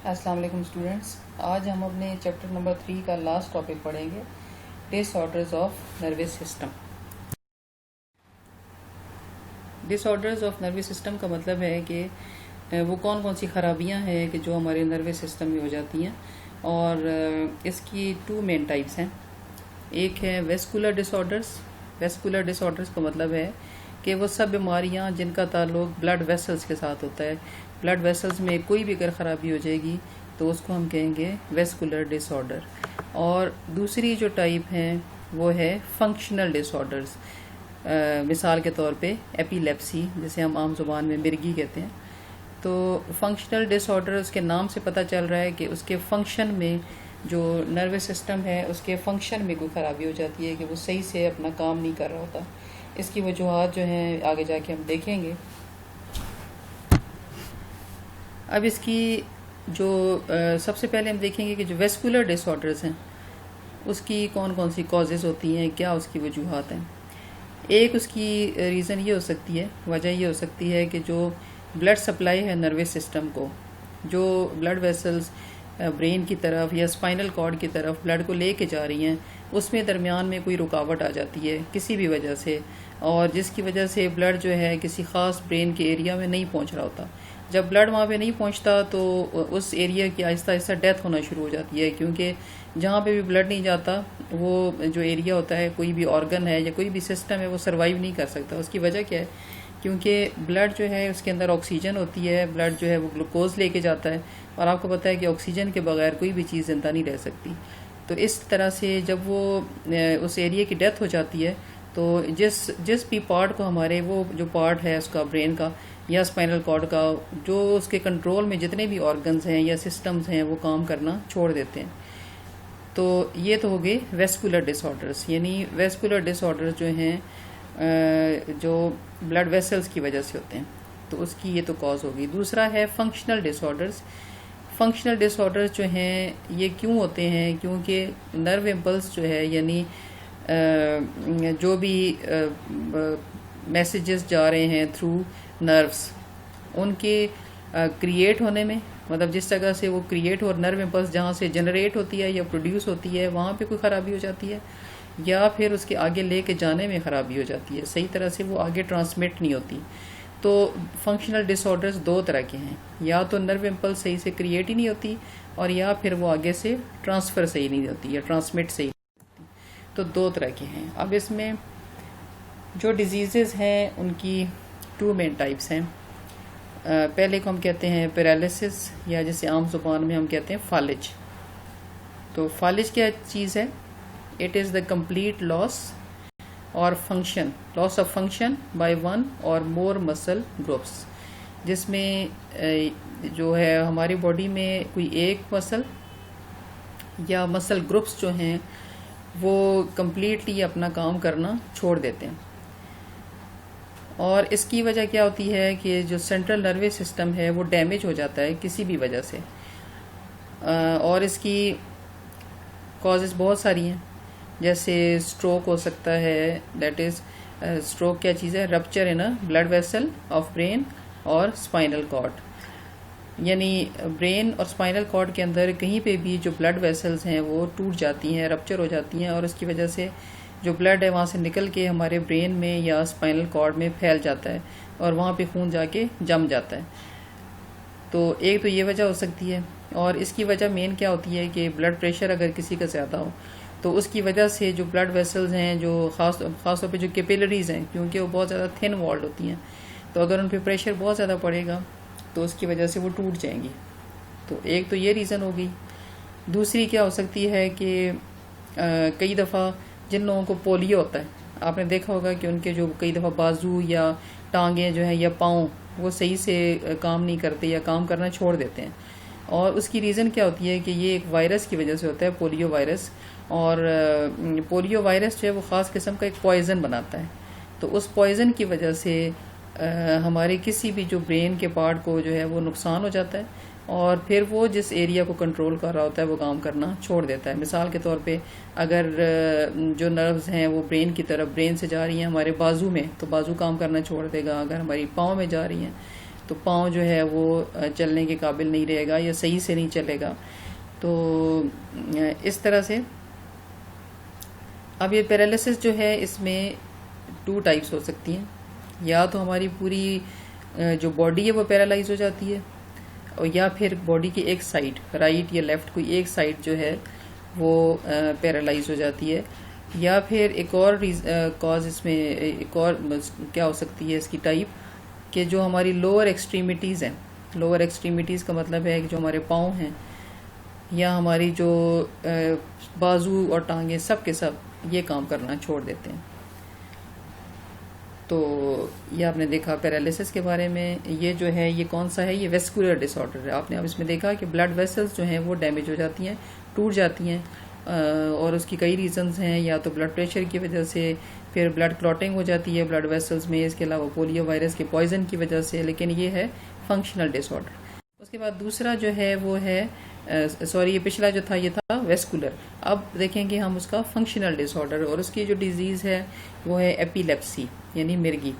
السلام علیکم اسٹوڈینٹس. آج ہم اپنے چیپٹر نمبر 3 کا لاسٹ ٹاپک پڑھیں گے، disorders of nervous system. Disorders of nervous system کا مطلب ہے کہ وہ کون کون سی خرابیاں ہیں کہ جو ہمارے نروس سسٹم میں ہو جاتی ہیں، اور اس کی 2 مین ٹائپس ہیں. ایک ہے ویسکولر ڈس آرڈرز. ویسکولر ڈس آرڈرز کا مطلب ہے کہ وہ سب بیماریاں جن کا تعلق بلڈ ویسلز کے ساتھ ہوتا ہے. بلڈ ویسلز میں کوئی بھی اگر خرابی ہو جائے گی تو اس کو ہم کہیں گے ویسکولر ڈس آرڈر. اور دوسری جو ٹائپ ہیں وہ ہے فنکشنل ڈس آرڈرز. مثال کے طور پہ ایپیلیپسی، جسے ہم عام زبان میں مرگی کہتے ہیں. تو فنکشنل ڈس آرڈر اس کے نام سے پتہ چل رہا ہے کہ اس کے فنکشن میں، جو نروس سسٹم ہے اس کے فنکشن میں کوئی خرابی ہو جاتی ہے کہ وہ صحیح سے اپنا کام نہیں کر رہا ہوتا. اس کی وجوہات جو ہیں آگے جا کے ہم دیکھیں گے. اب اس کی جو سب سے پہلے ہم دیکھیں گے کہ جو ویسکولر ڈس آرڈرز ہیں اس کی کون کون سی کازز ہوتی ہیں، کیا اس کی وجوہات ہیں. ایک اس کی ریزن یہ ہو سکتی ہے، وجہ یہ ہو سکتی ہے کہ جو بلڈ سپلائی ہے نروس سسٹم کو، جو بلڈ ویسلز برین کی طرف یا اسپائنل کارڈ کی طرف بلڈ کو لے کے جا رہی ہیں، اس میں درمیان میں کوئی رکاوٹ آ جاتی ہے کسی بھی وجہ سے، اور جس کی وجہ سے بلڈ جو ہے کسی خاص برین کے ایریا میں نہیں پہنچ رہا ہوتا. جب بلڈ وہاں پہ نہیں پہنچتا تو اس ایریا کی آہستہ آہستہ ڈیتھ ہونا شروع ہو جاتی ہے، کیونکہ جہاں پہ بھی بلڈ نہیں جاتا وہ جو ایریا ہوتا ہے، کوئی بھی آرگن ہے یا کوئی بھی سسٹم ہے، وہ سروائیو نہیں کر سکتا. اس کی وجہ کیا ہے؟ کیونکہ بلڈ جو ہے اس کے اندر آکسیجن ہوتی ہے، بلڈ جو ہے وہ گلوکوز لے کے جاتا ہے، اور آپ کو پتہ ہے کہ آکسیجن کے بغیر کوئی بھی چیز زندہ نہیں رہ سکتی. تو اس طرح سے جب وہ اس ایریا کی ڈیتھ ہو جاتی ہے تو جس بھی پارٹ کو ہمارے، وہ جو پارٹ ہے اس کا برین کا یا اسپائنل کارڈ کا، جو اس کے کنٹرول میں جتنے بھی آرگنز ہیں یا سسٹمز ہیں وہ کام کرنا چھوڑ دیتے ہیں. تو یہ تو ہو گئے ویسکولر ڈس آرڈرز. یعنی ویسکولر ڈس آرڈرز جو ہیں جو بلڈ ویسلز کی وجہ سے ہوتے ہیں، تو اس کی یہ تو کاز ہوگی. دوسرا ہے فنکشنل ڈس آرڈرز. فنکشنل ڈس آرڈرز جو ہیں یہ کیوں ہوتے ہیں؟ کیونکہ نرو امپلس جو ہے، یعنی جو بھی میسیجز جا رہے ہیں تھرو نروس، ان کے کریٹ ہونے میں، مطلب جس جگہ سے وہ کریٹ اور نرو امپلس جہاں سے جنریٹ ہوتی ہے یا پروڈیوس ہوتی ہے وہاں پہ کوئی خرابی ہو جاتی ہے، یا پھر اس کے آگے لے کے جانے میں خرابی ہو جاتی ہے، صحیح طرح سے وہ آگے ٹرانسمٹ نہیں ہوتی. تو فنکشنل ڈس آرڈرز 2 طرح کے ہیں، یا تو نرو امپلس صحیح سے کریٹ ہی نہیں ہوتی، اور یا پھر وہ آگے سے ٹرانسفر صحیح نہیں ہوتی یا ٹرانسمٹ صحیح نہیں ہوتی. تو 2 طرح کے ہیں. اب اس میں جو ڈیزیزز ہیں ان کی 2 مین ٹائپس ہیں. پہلے کو ہم کہتے ہیں پیرالیسس، یا جسے عام زبان میں ہم کہتے ہیں فالج. تو فالج کیا چیز ہے؟ It is the complete loss اور function, loss of function by one اور مور مسل گروپس، جس میں جو ہے ہماری باڈی میں کوئی ایک مسل یا مسل گروپس جو ہیں وہ کمپلیٹلی اپنا کام کرنا چھوڑ دیتے ہیں. اور اس کی وجہ کیا ہوتی ہے کہ جو سینٹرل نروس سسٹم ہے وہ ڈیمیج ہو جاتا ہے کسی بھی وجہ سے. اور اس کی کازز بہت ساری ہیں، جیسے سٹروک ہو سکتا ہے. دیٹ از سٹروک کیا چیز ہے؟ Rupture in blood vessel of brain اور اسپائنل کارڈ. یعنی برین اور اسپائنل کارڈ کے اندر کہیں پہ بھی جو بلڈ ویسلز ہیں وہ ٹوٹ جاتی ہیں، رپچر ہو جاتی ہیں، اور اس کی وجہ سے جو بلڈ ہے وہاں سے نکل کے ہمارے برین میں یا اسپائنل کارڈ میں پھیل جاتا ہے، اور وہاں پہ خون جا کے جم جاتا ہے. تو ایک تو یہ وجہ ہو سکتی ہے. اور اس کی وجہ مین کیا ہوتی ہے کہ بلڈ پریشر اگر کسی کا زیادہ ہو تو اس کی وجہ سے جو بلڈ ویسلز ہیں، جو خاص طور پہ جو کیپیلریز ہیں، کیونکہ وہ بہت زیادہ تھن والڈ ہوتی ہیں، تو اگر ان پہ پریشر بہت زیادہ پڑے گا تو اس کی وجہ سے وہ ٹوٹ جائیں گی. تو ایک تو یہ ریزن ہوگی. دوسری کیا ہو سکتی ہے کہ کئی دفعہ جن لوگوں کو پولیو ہوتا ہے، آپ نے دیکھا ہوگا کہ ان کے جو کئی دفعہ بازو یا ٹانگیں جو ہیں یا پاؤں وہ صحیح سے کام نہیں کرتے یا کام کرنا چھوڑ دیتے ہیں. اور اس کی ریزن کیا ہوتی ہے کہ یہ ایک وائرس کی وجہ سے ہوتا ہے، پولیو وائرس. اور پولیو وائرس جو ہے وہ خاص قسم کا ایک پوائزن بناتا ہے. تو اس پوائزن کی وجہ سے ہمارے کسی بھی جو برین کے پارٹ کو جو ہے وہ نقصان ہو جاتا ہے، اور پھر وہ جس ایریا کو کنٹرول کر رہا ہوتا ہے وہ کام کرنا چھوڑ دیتا ہے. مثال کے طور پہ اگر جو نروز ہیں وہ برین کی طرف، برین سے جا رہی ہیں ہمارے بازو میں، تو بازو کام کرنا چھوڑ دے گا. اگر ہماری پاؤں میں جا رہی ہیں تو پاؤں جو ہے وہ چلنے کے قابل نہیں رہے گا یا صحیح سے نہیں چلے گا. تو اس طرح سے اب یہ پیرالسس جو ہے اس میں 2 ٹائپس ہو سکتی ہیں. یا تو ہماری پوری جو باڈی ہے وہ پیرالائز ہو جاتی ہے, اور یا پھر باڈی کی ایک سائڈ, رائٹ یا لیفٹ, کوئی ایک سائڈ جو ہے وہ پیرالائز ہو جاتی ہے. یا پھر ایک اور کاز اس میں ایک اور کیا ہو سکتی ہے اس کی ٹائپ, کہ جو ہماری لوور ایکسٹریمیٹیز ہیں, لوور ایکسٹریمیٹیز کا مطلب ہے کہ جو ہمارے پاؤں ہیں یا ہماری جو بازو اور ٹانگیں سب کے سب یہ کام کرنا چھوڑ دیتے ہیں. تو یہ آپ نے دیکھا پیرالسس کے بارے میں. یہ جو ہے یہ کون سا ہے, یہ ویسکولر ڈس آرڈر ہے. آپ نے اب اس میں دیکھا کہ بلڈ ویسلز جو ہیں وہ ڈیمیج ہو جاتی ہیں, ٹوٹ جاتی ہیں, اور اس کی کئی ریزنز ہیں. یا تو بلڈ پریشر کی وجہ سے, پھر بلڈ کلاٹنگ ہو جاتی ہے بلڈ ویسلز میں, اس کے علاوہ پولیو وائرس کے پوائزن کی وجہ سے, لیکن یہ ہے فنکشنل ڈس آرڈر. اس کے بعد دوسرا جو ہے وہ ہے یہ پچھلا جو تھا یہ تھا ویسکولر. اب دیکھیں گے ہم اس کا فنکشنل ڈس آرڈر, اور اس کی جو ڈیزیز ہے وہ ہے ایپیلیپسی یعنی مرگی.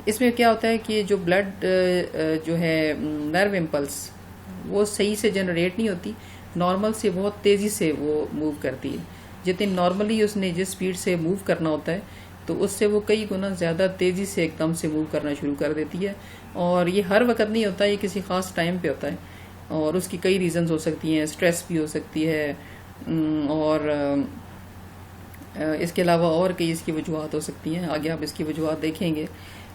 اس میں کیا ہوتا ہے کہ جو بلڈ جو ہے نرو امپلس وہ صحیح سے جنریٹ نہیں ہوتی, نارمل سے بہت تیزی سے وہ موو کرتی ہے. جتنی نارملی اس نے جس سپیڈ سے موو کرنا ہوتا ہے تو اس سے وہ کئی گنا زیادہ تیزی سے ایک دم سے موو کرنا شروع کر دیتی ہے. اور یہ ہر وقت نہیں ہوتا, یہ کسی خاص ٹائم پہ ہوتا ہے, اور اس کی کئی ریزنز ہو سکتی ہیں. اسٹریس بھی ہو سکتی ہے, اور اس کے علاوہ اور کئی اس کی وجوہات ہو سکتی ہیں. آگے آپ اس کی وجوہات دیکھیں گے.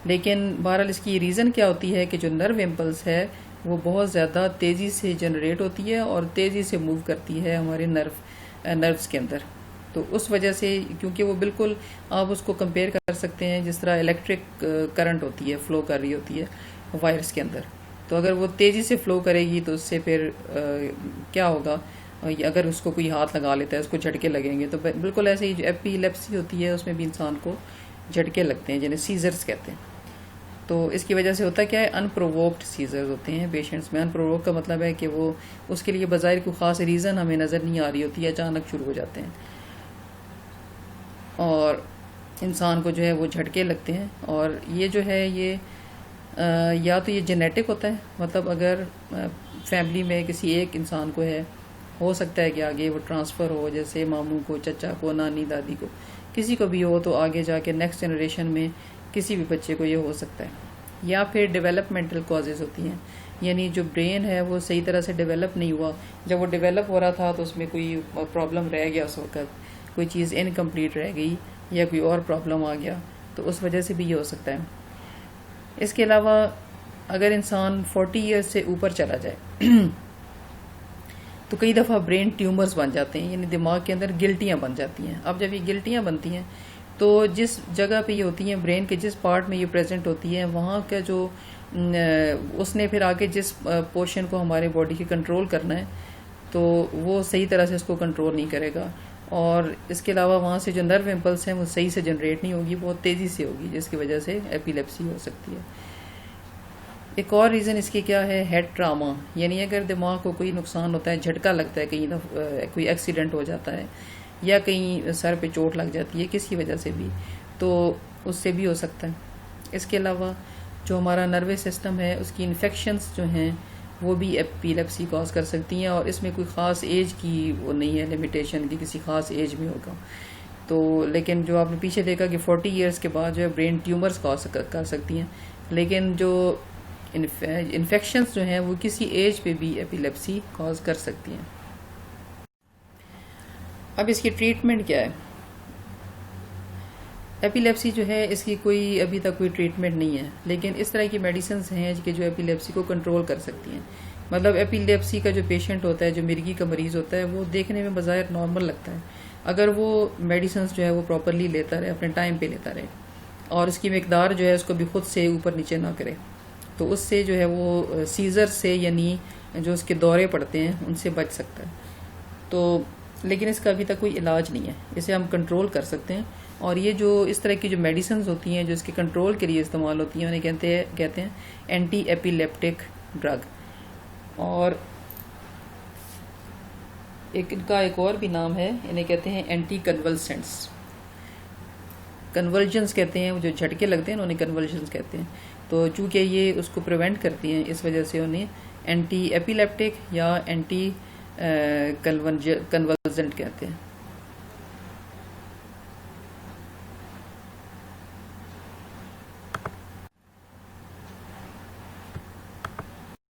لیکن بہرحال اس کی ریزن کیا ہوتی ہے کہ جو نرو امپلس ہے وہ بہت زیادہ تیزی سے جنریٹ ہوتی ہے اور تیزی سے موو کرتی ہے ہمارے نروز کے اندر. تو اس وجہ سے, کیونکہ وہ بالکل آپ اس کو کمپیئر کر سکتے ہیں جس طرح الیکٹرک کرنٹ ہوتی ہے, فلو کر رہی ہوتی ہے وائرس کے اندر. تو اگر وہ تیزی سے فلو کرے گی تو اس سے پھر کیا ہوگا, اگر اس کو کوئی ہاتھ لگا لیتا ہے اس کو جھٹکے لگیں گے. تو بالکل ایسے ہی جو ایپیلیپسی ہوتی ہے اس میں بھی انسان کو جھٹکے لگتے ہیں, جنہیں سیزرز کہتے ہیں. تو اس کی وجہ سے ہوتا کیا ہے, ان پرووکڈ سیزرز ہوتے ہیں پیشنٹس میں. ان پرووک کا مطلب ہے کہ وہ اس کے لیے بظاہر کوئی خاص ریزن ہمیں نظر نہیں آ رہی ہوتی ہے, اچانک شروع ہو جاتے ہیں اور انسان کو جو ہے وہ جھٹکے لگتے ہیں. اور یہ جو ہے یہ یا تو یہ جینیٹک ہوتا ہے, مطلب اگر فیملی میں کسی ایک انسان کو ہے, ہو سکتا ہے کہ آگے وہ ٹرانسفر ہو, جیسے ماموں کو, چچا کو, نانی, دادی کو, کسی کو بھی ہو, تو آگے جا کے نیکسٹ جنریشن میں کسی بھی بچے کو یہ ہو سکتا ہے. یا پھر ڈیولپمنٹل کازز ہوتی ہیں, یعنی جو برین ہے وہ صحیح طرح سے ڈیولپ نہیں ہوا, جب وہ ڈیولپ ہو رہا تھا تو اس میں کوئی پرابلم رہ گیا, اس وقت کوئی چیز انکمپلیٹ رہ گئی یا کوئی اور پرابلم آ گیا, تو اس وجہ سے بھی یہ ہو سکتا ہے. اس کے علاوہ اگر انسان 40 ایئرز سے اوپر چلا جائے تو کئی دفعہ برین ٹیومرز بن جاتے ہیں, یعنی دماغ کے اندر گلٹیاں بن جاتی ہیں. اب جب یہ گلٹیاں بنتی ہیں تو جس جگہ پہ یہ ہوتی ہیں, برین کے جس پارٹ میں یہ پریزنٹ ہوتی ہیں, وہاں کا جو اس نے پھر آگے جس پورشن کو ہمارے باڈی کے کنٹرول کرنا ہے تو وہ صحیح طرح سے اس کو کنٹرول نہیں کرے گا. اور اس کے علاوہ وہاں سے جو نرو امپلس ہیں وہ صحیح سے جنریٹ نہیں ہوگی, بہت تیزی سے ہوگی, جس کی وجہ سے ایپیلیپسی ہو سکتی ہے. ایک اور ریزن اس کی کیا ہے, ہیڈ ٹراما, یعنی اگر دماغ کو کوئی نقصان ہوتا ہے, جھٹکا لگتا ہے, کہیں کوئی ایکسیڈنٹ ہو جاتا ہے یا کہیں سر پہ چوٹ لگ جاتی ہے کسی وجہ سے بھی, تو اس سے بھی ہو سکتا ہے. اس کے علاوہ جو ہمارا نروس سسٹم ہے اس کی انفیکشنز جو ہیں وہ بھی ایپیلیپسی کاز کر سکتی ہیں, اور اس میں کوئی خاص ایج کی وہ نہیں ہے لمیٹیشن کی, کسی خاص ایج میں ہوگا. تو لیکن جو آپ نے پیچھے دیکھا کہ 40 ایئرز کے بعد جو ہے برین ٹیومرز کاز کر سکتی ہیں, لیکن جو انفیکشنز جو ہیں وہ کسی ایج پہ بھی ایپیلیپسی کاز کر سکتی ہیں. اب اس کی ٹریٹمنٹ کیا ہے؟ ایپیلیپسی جو ہے اس کی کوئی ابھی تک کوئی ٹریٹمنٹ نہیں ہے, لیکن اس طرح کی میڈیسنز ہیں کہ جو ایپیلیپسی کو کنٹرول کر سکتی ہیں. مطلب ایپیلیپسی کا جو پیشنٹ ہوتا ہے, جو مرگی کا مریض ہوتا ہے, وہ دیکھنے میں بظاہر نارمل لگتا ہے اگر وہ میڈیسنز جو ہے وہ پراپرلی لیتا رہے, اپنے ٹائم پہ لیتا رہے, اور اس کی مقدار جو ہے اس کو بھی خود سے اوپر نیچے نہ کرے, تو اس سے جو ہے وہ سیزر سے, یعنی جو اس کے دورے پڑتے ہیں, ان سے بچ سکتا ہے. تو لیکن اس کا ابھی تک کوئی علاج نہیں ہے, اسے ہم کنٹرول کر سکتے ہیں. اور یہ جو اس طرح کی جو میڈیسنز ہوتی ہیں جو اس کے کنٹرول کے لیے استعمال ہوتی ہیں, انہیں کہتے ہیں اینٹی ایپیلیپٹک ڈرگ. اور ان کا ایک اور بھی نام ہے, انہیں کہتے ہیں اینٹی کنولسنٹس. کنورجنس کہتے ہیں, جو جھٹکے لگتے ہیں انہیں کنورجنس کہتے ہیں. تو چونکہ یہ اس کو پریونٹ کرتی ہیں، اس وجہ سے انہیں اینٹی ایپیلیپٹک یا اینٹی کنولزنٹ کہتے ہیں۔